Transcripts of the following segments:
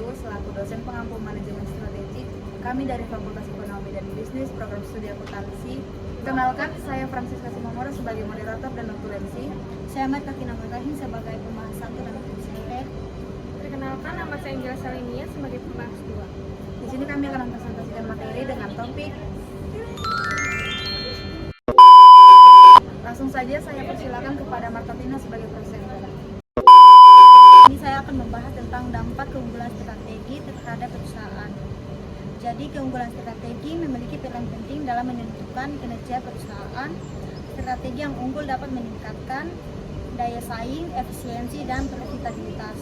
Wahyu selaku dosen pengampu manajemen strategi. Kami dari Fakultas Ekonomi dan Bisnis, program studi akuntansi. Kenalkan, saya Francisca Simomora sebagai moderator dan notulensi. Saya Marta Rahim sebagai pembahas 1 dan presenter. Perkenalkan, nama saya Angela Salinia sebagai pembahas 2. Di sini kami akan mempresentasikan materi dengan topik. Langsung saja saya persilakan kepada Marta Tina sebagai presenter. Ini saya akan membahas tentang dampak keunggulan strategi terhadap perusahaan. Jadi keunggulan strategi memiliki peran penting dalam menentukan kinerja perusahaan. Strategi yang unggul dapat meningkatkan daya saing, efisiensi, dan profitabilitas.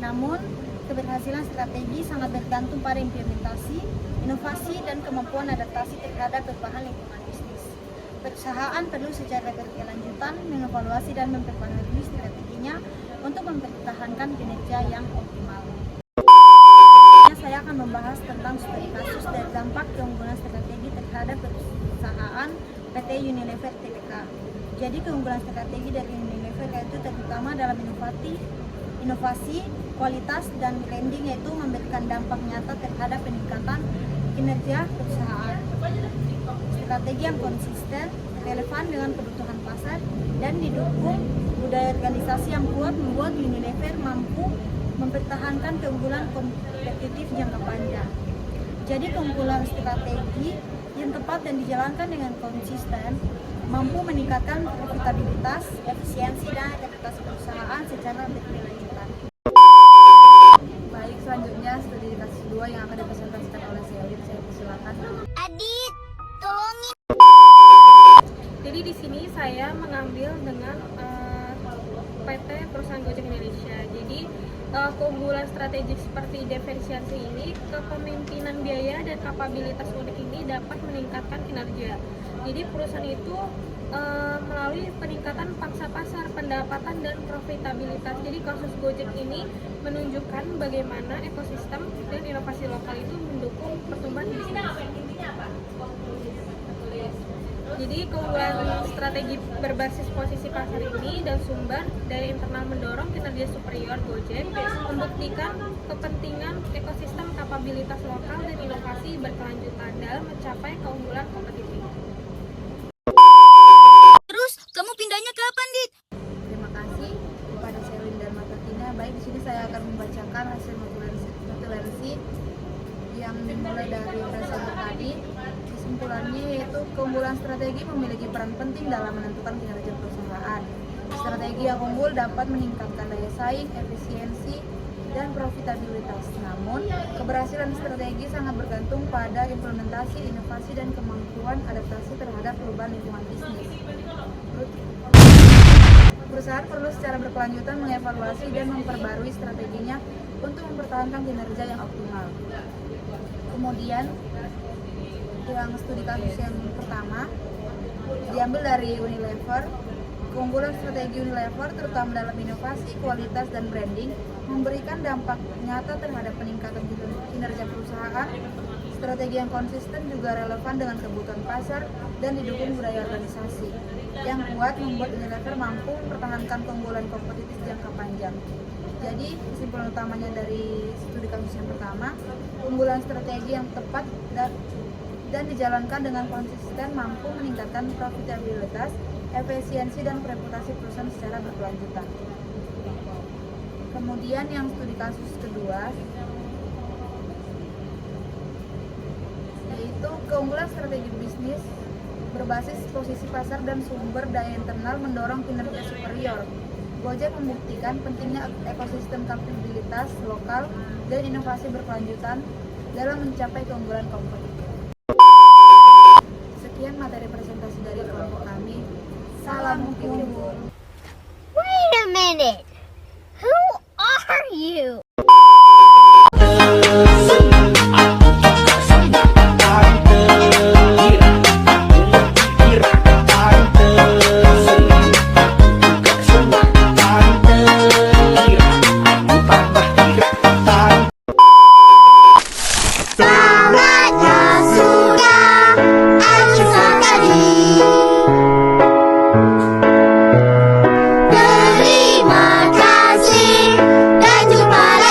Namun, keberhasilan strategi sangat bergantung pada implementasi, inovasi, dan kemampuan adaptasi terhadap perubahan lingkungan bisnis. Perusahaan perlu secara berkelanjutan mengevaluasi dan memperbarui strateginya untuk mempertahankan kinerja yang optimal. Saya akan membahas tentang studi kasus dan dampak keunggulan strategi terhadap perusahaan PT Unilever Tbk. Jadi keunggulan strategi dari Unilever yaitu terutama dalam inovasi, kualitas, dan branding, yaitu memberikan dampak nyata terhadap peningkatan kinerja perusahaan. Strategi yang konsisten, relevan dengan kebutuhan pasar, dan didukung budaya organisasi yang kuat membuat Unilever mampu mempertahankan keunggulan kompetitif jangka panjang. Jadi keunggulan strategi yang tepat dan dijalankan dengan konsisten mampu meningkatkan profitabilitas, efisiensi, dan reputasi perusahaan secara berkelanjutan. Baik, selanjutnya studi kasus 2 yang akan dipresentasikan oleh Selin. Saya persilakan. Adit, tolongin. Jadi di sini saya mengambil dengan PT Perusahaan Gojek Indonesia. Jadi keunggulan strategik seperti diferensiasi ini, kepemimpinan biaya dan kapabilitas unit ini dapat meningkatkan kinerja. Jadi perusahaan itu melalui peningkatan pangsa pasar, pendapatan, dan profitabilitas. Jadi kasus Gojek ini menunjukkan bagaimana ekosistem dan inovasi lokal itu mendukung pertumbuhan bisnis. Jadi keunggulan strategi berbasis posisi pasar ini dan sumber daya internal mendorong kinerja superior Gojek, membuktikan kepentingan ekosistem, kapabilitas lokal, dan inovasi berkelanjutan dalam mencapai keunggulan kompetitif. Terus, kamu pindahnya kapan, Dit? Terima kasih kepada Selin dan Marta Tina. Baik, di sini saya akan membacakan hasil notulensi yang dimulai dari presenter tadi. Kesimpulannya yaitu keunggulan strategi memiliki peran penting dalam menentukan kinerja perusahaan. Strategi yang unggul dapat meningkatkan daya saing, efisiensi, dan profitabilitas. Namun, keberhasilan strategi sangat bergantung pada implementasi, inovasi, dan kemampuan adaptasi terhadap perubahan lingkungan bisnis. Perusahaan perlu secara berkelanjutan mengevaluasi dan memperbarui strateginya untuk mempertahankan kinerja yang optimal. Kemudian, yang studi kasus yang pertama diambil dari Unilever. Keunggulan strategi Unilever terutama dalam inovasi, kualitas, dan branding memberikan dampak nyata terhadap peningkatan kinerja perusahaan. Strategi yang konsisten juga relevan dengan kebutuhan pasar dan didukung budaya organisasi yang kuat membuat Unilever mampu mempertahankan keunggulan kompetitif jangka panjang. Jadi kesimpulan utamanya dari studi kasus yang pertama, keunggulan strategi yang tepat dan dijalankan dengan konsisten mampu meningkatkan profitabilitas, efisiensi, dan reputasi perusahaan secara berkelanjutan. Kemudian yang studi kasus kedua yaitu keunggulan strategi bisnis berbasis posisi pasar dan sumber daya internal mendorong kinerja superior. Gojek membuktikan pentingnya ekosistem kapabilitas lokal dan inovasi berkelanjutan dalam mencapai keunggulan kompetitif. Sekian materi presentasi dari kelompok kami. Salam unggul. Wait a minute. Who are you? Terima kasih dan jumpa lagi.